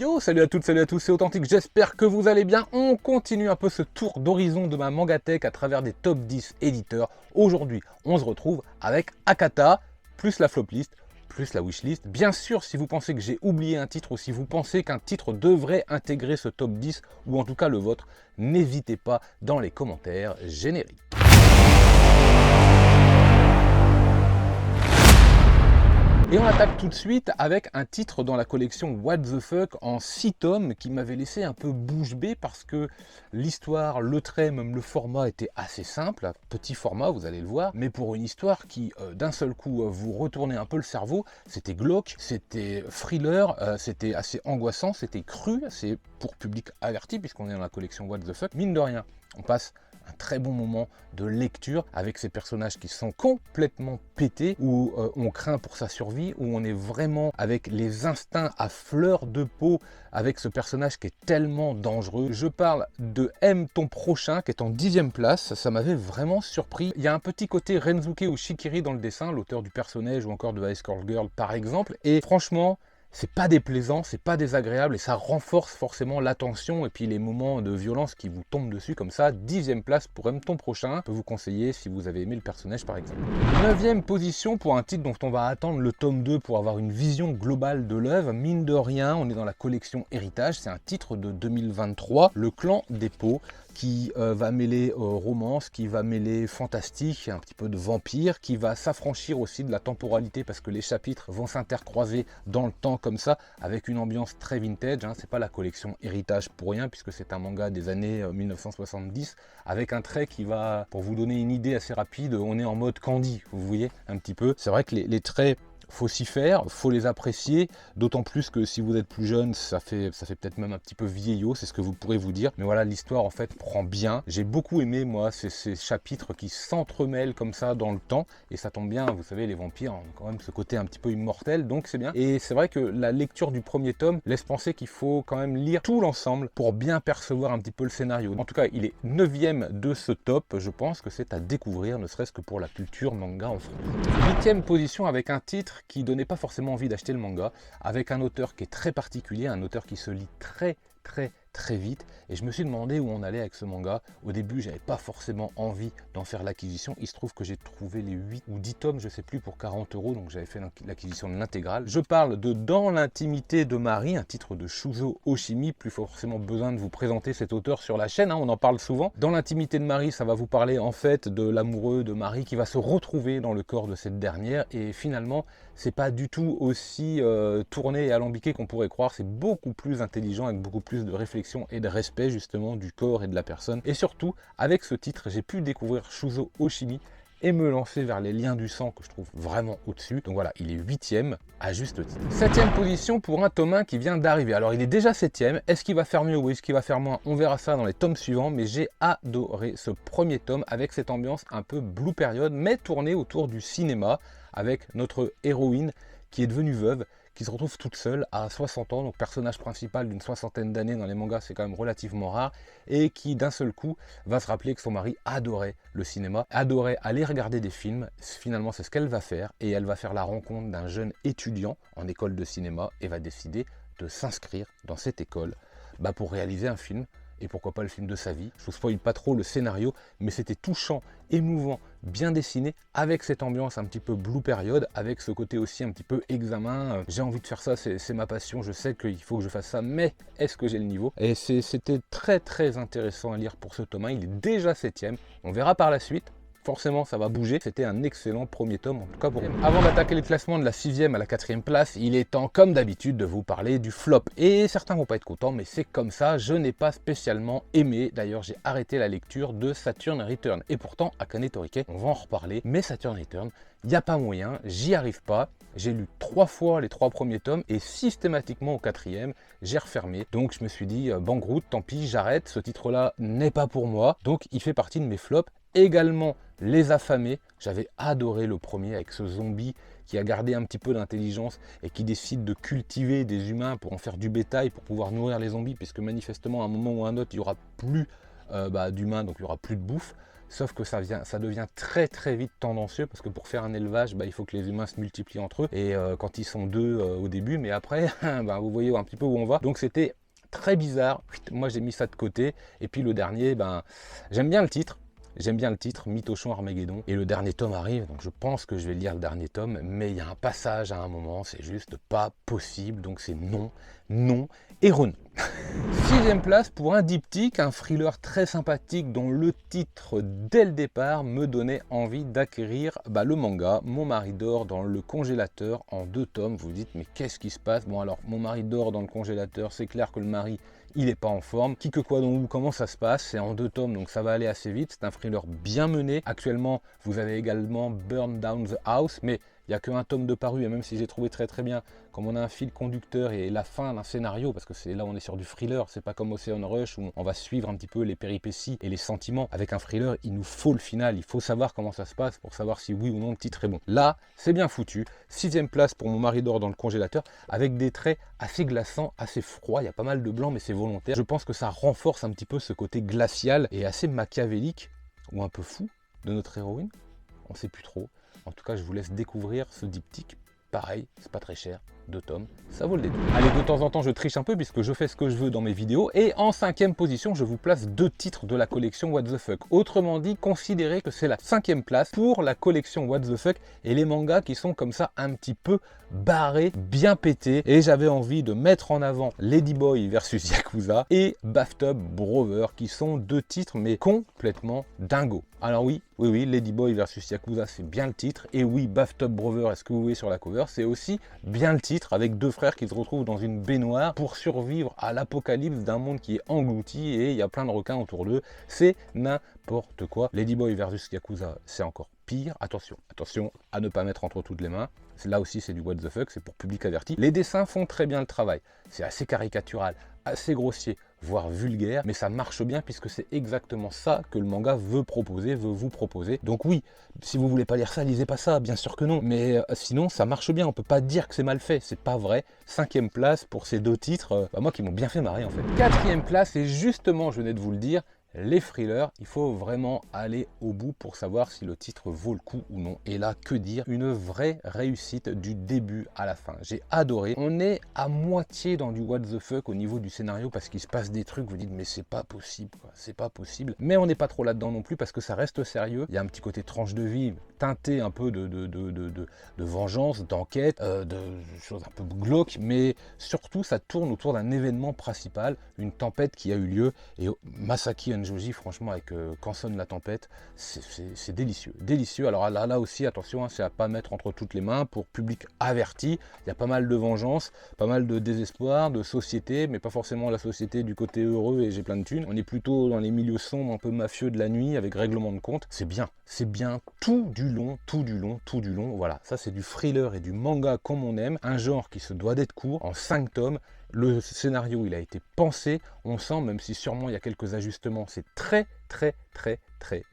Yo, salut à toutes, salut à tous, c'est Authentique, j'espère que vous allez bien. On continue un peu ce tour d'horizon de ma Mangatech à travers des top 10 éditeurs. Aujourd'hui, on se retrouve avec Akata, plus la flop list, plus la wishlist. Bien sûr, si vous pensez que j'ai oublié un titre ou si vous pensez qu'un titre devrait intégrer ce top 10, ou en tout cas le vôtre, n'hésitez pas dans les commentaires génériques. Et on attaque tout de suite avec un titre dans la collection What the Fuck en 6 tomes qui m'avait laissé un peu bouche bée parce que l'histoire, le trait, même le format était assez simple, petit format, vous allez le voir, mais pour une histoire qui d'un seul coup vous retournait un peu le cerveau, c'était glauque, c'était thriller, c'était assez angoissant, c'était cru, c'est pour public averti puisqu'on est dans la collection What the Fuck. Mine de rien, on passe un très bon moment de lecture avec ces personnages qui sont complètement pétés, où on craint pour sa survie, où on est vraiment avec les instincts à fleur de peau avec ce personnage qui est tellement dangereux. Je parle de Aime ton prochain qui est en 10e place, ça m'avait vraiment surpris. Il y a un petit côté Rensuke ou Shikiri dans le dessin, l'auteur du personnage ou encore de High Score Girl par exemple, et franchement, c'est pas déplaisant, c'est pas désagréable et ça renforce forcément l'attention et puis les moments de violence qui vous tombent dessus comme ça. 10e place pour Aime ton prochain, je peux vous conseiller si vous avez aimé le personnage par exemple. 9e position pour un titre dont on va attendre le tome 2 pour avoir une vision globale de l'œuvre. Mine de rien, on est dans la collection Héritage, c'est un titre de 2023, Le Clan des Pots, qui va mêler romance, qui va mêler fantastique, un petit peu de vampire, qui va s'affranchir aussi de la temporalité parce que les chapitres vont s'intercroiser dans le temps comme ça, avec une ambiance très vintage, hein. C'est pas la collection Héritage pour rien, puisque c'est un manga des années 1970, avec un trait qui va, pour vous donner une idée assez rapide, on est en mode Candy, vous voyez, un petit peu. C'est vrai que les traits, faut s'y faire, faut les apprécier, d'autant plus que si vous êtes plus jeune, ça fait peut-être même un petit peu vieillot, c'est ce que vous pourrez vous dire. Mais voilà, l'histoire en fait prend bien. J'ai beaucoup aimé moi ces chapitres qui s'entremêlent comme ça dans le temps, et ça tombe bien, vous savez, les vampires ont quand même ce côté un petit peu immortel, donc c'est bien. Et c'est vrai que la lecture du premier tome laisse penser qu'il faut quand même lire tout l'ensemble pour bien percevoir un petit peu le scénario. En tout cas, il est 9e de ce top, je pense que c'est à découvrir, ne serait-ce que pour la culture manga en France. 8e position avec un titre qui donnait pas forcément envie d'acheter le manga, avec un auteur qui est très particulier, un auteur qui se lit très vite, et je me suis demandé où on allait avec ce manga. Au début, j'avais pas forcément envie d'en faire l'acquisition. Il se trouve que j'ai trouvé les 8 ou 10 tomes, je sais plus, pour 40 €, donc j'avais fait l'acquisition de l'intégrale. Je parle de Dans l'intimité de Marie, un titre de Shuzo Oshimi, plus forcément besoin de vous présenter cet auteur sur la chaîne, hein, on en parle souvent. Dans l'intimité de Marie, ça va vous parler en fait de l'amoureux de Marie qui va se retrouver dans le corps de cette dernière, et finalement, c'est pas du tout aussi tourné et alambiqué qu'on pourrait croire, c'est beaucoup plus intelligent, avec beaucoup plus de réflexion et de respect justement du corps et de la personne. Et surtout, avec ce titre, j'ai pu découvrir Shuzo Oshimi et me lancer vers les liens du sang que je trouve vraiment au-dessus. Donc voilà, il est 8e à juste titre. 7e position pour un tome 1 qui vient d'arriver. Alors il est déjà 7e, est-ce qu'il va faire mieux ou est-ce qu'il va faire moins? On verra ça dans les tomes suivants, mais j'ai adoré ce premier tome avec cette ambiance un peu Blue Period, mais tournée autour du cinéma, avec notre héroïne qui est devenue veuve, qui se retrouve toute seule à 60 ans, donc personnage principal d'une soixantaine d'années dans les mangas, c'est quand même relativement rare, et qui d'un seul coup va se rappeler que son mari adorait le cinéma, adorait aller regarder des films. Finalement, c'est ce qu'elle va faire, et elle va faire la rencontre d'un jeune étudiant en école de cinéma et va décider de s'inscrire dans cette école pour réaliser un film. Et pourquoi pas le film de sa vie. Je vous spoil pas trop le scénario, mais c'était touchant, émouvant, bien dessiné, avec cette ambiance un petit peu Blue Period, avec ce côté aussi un petit peu examen. J'ai envie de faire ça, c'est ma passion, je sais qu'il faut que je fasse ça, mais est-ce que j'ai le niveau? Et c'était très intéressant à lire pour ce tome 1, il est déjà 7e, on verra par la suite. Forcément, ça va bouger. C'était un excellent premier tome, en tout cas pour moi. Avant d'attaquer le classement de la 6e à la 4e place, il est temps, comme d'habitude, de vous parler du flop. Et certains vont pas être contents, mais c'est comme ça. Je n'ai pas spécialement aimé. D'ailleurs, j'ai arrêté la lecture de Saturn Return. Et pourtant, Akane Torike, on va en reparler. Mais Saturn Return, il n'y a pas moyen, j'y arrive pas. J'ai lu 3 fois les 3 premiers tomes et systématiquement au 4e, j'ai refermé. Donc je me suis dit, banqueroute, tant pis, j'arrête. Ce titre-là n'est pas pour moi. Donc il fait partie de mes flops. Également Les Affamés, j'avais adoré le premier avec ce zombie qui a gardé un petit peu d'intelligence et qui décide de cultiver des humains pour en faire du bétail, pour pouvoir nourrir les zombies, puisque manifestement à un moment ou à un autre il n'y aura plus d'humains, donc il n'y aura plus de bouffe. sauf que ça devient très très vite tendancieux, parce que pour faire un élevage, il faut que les humains se multiplient entre eux, et quand ils sont deux au début, mais après, vous voyez un petit peu où on va. Donc c'était très bizarre, moi j'ai mis ça de côté. Et puis le dernier, j'aime bien le titre. J'aime bien le titre, Mythochon Armageddon. Et le dernier tome arrive, donc je pense que je vais lire le dernier tome, mais il y a un passage à un moment, c'est juste pas possible, donc c'est non, non et renom. 6e place pour un diptyque, un thriller très sympathique dont le titre dès le départ me donnait envie d'acquérir le manga Mon mari dort dans le congélateur en 2 tomes. Vous vous dites mais qu'est-ce qui se passe? Bon alors, Mon mari dort dans le congélateur, c'est clair que le mari il n'est pas en forme. Qui que quoi donc vous, comment ça se passe? C'est en 2 tomes, donc ça va aller assez vite. C'est un thriller bien mené. Actuellement, vous avez également Burn Down the House, mais il n'y a qu'un tome de paru, et même si j'ai trouvé très très bien, comme on a un fil conducteur et la fin d'un scénario, parce que c'est là on est sur du thriller, c'est pas comme Ocean Rush où on va suivre un petit peu les péripéties et les sentiments. Avec un thriller, il nous faut le final, il faut savoir comment ça se passe pour savoir si oui ou non le titre est bon. Là, c'est bien foutu. 6e place pour Mon mari dort dans le congélateur, avec des traits assez glaçants, assez froids. Il y a pas mal de blanc, mais c'est volontaire. Je pense que ça renforce un petit peu ce côté glacial et assez machiavélique, ou un peu fou, de notre héroïne. On sait plus trop. En tout cas, je vous laisse découvrir ce diptyque. Pareil, c'est pas très cher, 2 tomes, ça vaut le détour. Allez, de temps en temps, je triche un peu puisque je fais ce que je veux dans mes vidéos. Et en 5e position, je vous place 2 titres de la collection What the Fuck. Autrement dit, considérez que c'est la 5e place pour la collection What the Fuck et les mangas qui sont comme ça un petit peu barrés, bien pétés. Et j'avais envie de mettre en avant Ladyboy versus Yakuza et Bathtub Brother, qui sont 2 titres mais complètement dingos. Alors oui, Ladyboy versus Yakuza, c'est bien le titre. Et oui, Bathtub Brother, est-ce que vous voyez sur la cover, c'est aussi bien le titre, avec 2 frères qui se retrouvent dans une baignoire pour survivre à l'apocalypse d'un monde qui est englouti et il y a plein de requins autour d'eux. C'est n'importe quoi. Ladyboy versus Yakuza, c'est encore pire. Attention à ne pas mettre entre toutes les mains. Là aussi, c'est du what the fuck, c'est pour public averti. Les dessins font très bien le travail. C'est assez caricatural, assez grossier, voire vulgaire, mais ça marche bien puisque c'est exactement ça que le manga veut vous proposer. Donc oui, si vous voulez pas lire ça, lisez pas ça, bien sûr que non. Mais sinon, ça marche bien, on peut pas dire que c'est mal fait, c'est pas vrai. 5e place pour ces 2 titres, moi qui m'ont bien fait marrer en fait. 4e place, et justement, je venais de vous le dire, les thrillers, il faut vraiment aller au bout pour savoir si le titre vaut le coup ou non. Et là, que dire? Une vraie réussite du début à la fin. J'ai adoré. On est à moitié dans du what the fuck au niveau du scénario parce qu'il se passe des trucs, vous dites mais c'est pas possible, quoi. C'est pas possible. Mais on n'est pas trop là-dedans non plus parce que ça reste sérieux. Il y a un petit côté tranche de vie, teinté un peu de vengeance, d'enquête, de choses un peu glauques, mais surtout ça tourne autour d'un événement principal, une tempête qui a eu lieu, et Masaki Joji, franchement, avec Quand sonne la tempête, c'est délicieux. Délicieux. Alors là aussi, attention, c'est à pas mettre entre toutes les mains pour public averti. Il y a pas mal de vengeance, pas mal de désespoir, de société, mais pas forcément la société du côté heureux et j'ai plein de thunes. On est plutôt dans les milieux sombres, un peu mafieux de la nuit, avec règlement de compte. C'est bien tout du long. Voilà, ça c'est du thriller et du manga comme on aime. Un genre qui se doit d'être court, en 5 tomes. Le scénario, il a été pensé, on sent, même si sûrement il y a quelques ajustements, c'est très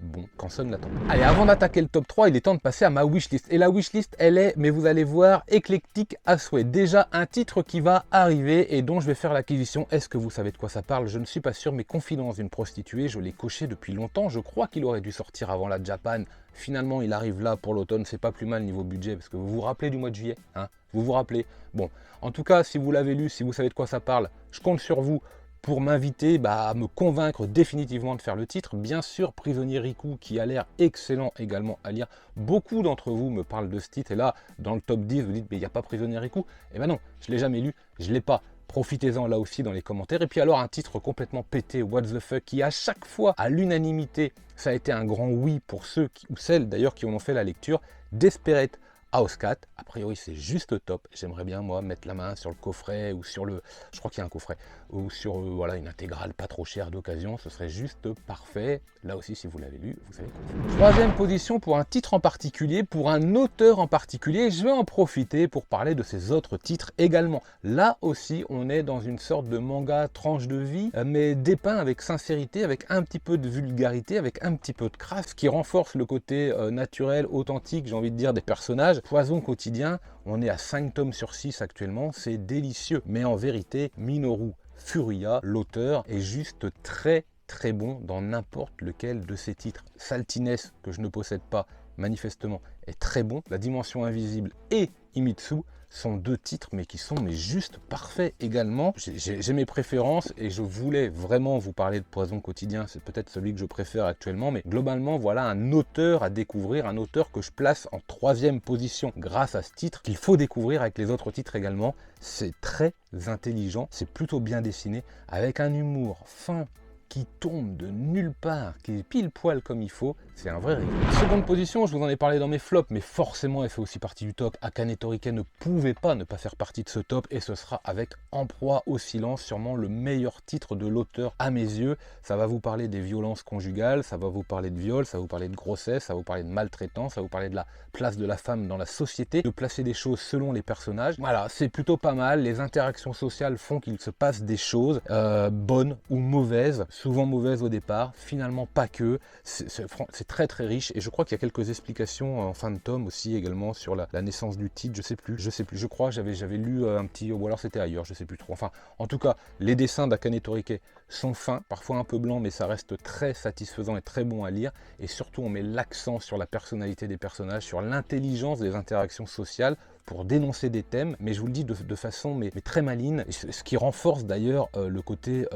bon quand sonne la tempête. Allez, avant d'attaquer le top 3, il est temps de passer à ma wishlist. Et la wishlist, elle est, mais vous allez voir, éclectique à souhait. Déjà, un titre qui va arriver et dont je vais faire l'acquisition. Est-ce que vous savez de quoi ça parle? Je ne suis pas sûr, mais Confidence d'une prostituée, je l'ai coché depuis longtemps. Je crois qu'il aurait dû sortir avant la Japan. Finalement, il arrive là pour l'automne. C'est pas plus mal niveau budget, parce que vous vous rappelez du mois de juillet, hein? Vous vous rappelez? Bon, en tout cas, si vous l'avez lu, si vous savez de quoi ça parle, je compte sur vous pour m'inviter à me convaincre définitivement de faire le titre. Bien sûr, Prisonnier Riku, qui a l'air excellent également à lire. Beaucoup d'entre vous me parlent de ce titre, et là, dans le top 10, vous dites, mais il n'y a pas Prisonnier Riku. Eh ben non, je ne l'ai jamais lu, je ne l'ai pas. Profitez-en là aussi dans les commentaires. Et puis alors, un titre complètement pété, What the fuck, qui à chaque fois, à l'unanimité, ça a été un grand oui pour ceux ou celles d'ailleurs qui en ont fait la lecture, Desperate Housecat. A priori, c'est juste top. J'aimerais bien, moi, mettre la main sur le coffret ou sur le... Je crois qu'il y a un coffret. Ou sur voilà, une intégrale pas trop chère d'occasion. Ce serait juste parfait. Là aussi, si vous l'avez lu, vous savez quoi. 3e position pour un titre en particulier, pour un auteur en particulier. Je vais en profiter pour parler de ces autres titres également. Là aussi, on est dans une sorte de manga tranche de vie, mais dépeint avec sincérité, avec un petit peu de vulgarité, avec un petit peu de crasse, qui renforce le côté naturel, authentique, j'ai envie de dire, des personnages. Poison quotidien, on est à 5 tomes sur 6 actuellement, c'est délicieux. Mais en vérité, Minoru Furuya, l'auteur, est juste très très bon dans n'importe lequel de ces titres. Saltiness, que je ne possède pas, manifestement, est très bon. La Dimension Invisible et Himitsu sont deux titres mais qui sont juste parfaits également. J'ai mes préférences et je voulais vraiment vous parler de Poison Quotidien, c'est peut-être celui que je préfère actuellement, mais globalement voilà un auteur à découvrir, un auteur que je place en 3e position grâce à ce titre, qu'il faut découvrir avec les autres titres également. C'est très intelligent, c'est plutôt bien dessiné, avec un humour fin, qui tombe de nulle part, qui est pile poil comme il faut, c'est un vrai rigolo. Seconde position, je vous en ai parlé dans mes flops, mais forcément elle fait aussi partie du top. Akane Torike ne pouvait pas ne pas faire partie de ce top, et ce sera avec En proie au silence, sûrement le meilleur titre de l'auteur à mes yeux. Ça va vous parler des violences conjugales, ça va vous parler de viol, ça va vous parler de grossesse, ça va vous parler de maltraitance, ça va vous parler de la place de la femme dans la société, de placer des choses selon les personnages. Voilà, c'est plutôt pas mal, les interactions sociales font qu'il se passe des choses, bonnes ou mauvaises, souvent mauvaises au départ, finalement pas que, c'est très très riche, et je crois qu'il y a quelques explications en fin de tome aussi également sur la naissance du titre, je sais plus, je crois j'avais lu un petit, ou alors c'était ailleurs, je sais plus trop, enfin en tout cas les dessins d'Akane Torike sont fins, parfois un peu blancs, mais ça reste très satisfaisant et très bon à lire, et surtout on met l'accent sur la personnalité des personnages, sur l'intelligence des interactions sociales, pour dénoncer des thèmes, mais je vous le dis de façon mais très maligne, ce qui renforce d'ailleurs le côté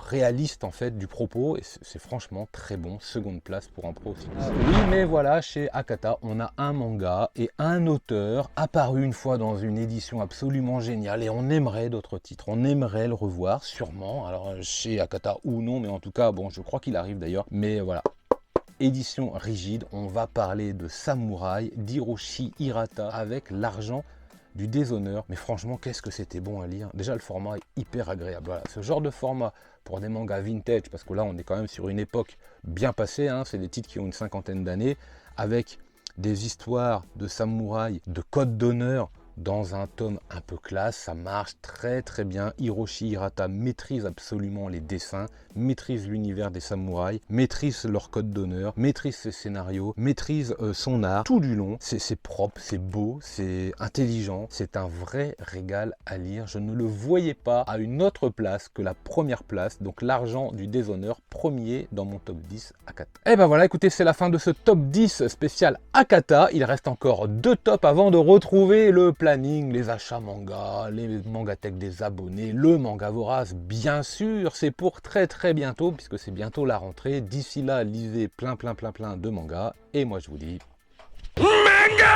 réaliste en fait du propos, et c'est franchement très bon. Seconde place pour un pro aussi. Oui, mais voilà, chez Akata, on a un manga et un auteur apparu une fois dans une édition absolument géniale, et on aimerait d'autres titres, on aimerait le revoir, sûrement, alors chez Akata ou non, mais en tout cas, bon, je crois qu'il arrive d'ailleurs, mais voilà. Édition rigide, on va parler de Samouraï d'Hiroshi Hirata avec l'argent du déshonneur. Mais franchement, qu'est-ce que c'était bon à lire. Déjà, le format est hyper agréable. Voilà, ce genre de format pour des mangas vintage, parce que là, on est quand même sur une époque bien passée, hein, c'est des titres qui ont une 50aine d'années, avec des histoires de samouraïs, de code d'honneur, dans un tome un peu classe, ça marche très très bien. Hiroshi Hirata maîtrise absolument les dessins, maîtrise l'univers des samouraïs, maîtrise leur code d'honneur, maîtrise ses scénarios, maîtrise son art tout du long. C'est propre, c'est beau, c'est intelligent, c'est un vrai régal à lire. Je ne le voyais pas à une autre place que la première place, donc l'argent du déshonneur, premier dans mon top 10 Akata. Et ben voilà, écoutez, c'est la fin de ce top 10 spécial Akata. Il reste encore 2 tops avant de retrouver le planning, les achats manga, les mangatech des abonnés, le manga vorace, bien sûr, c'est pour très très bientôt, puisque c'est bientôt la rentrée. D'ici là, lisez plein de mangas, et moi je vous dis... Manga!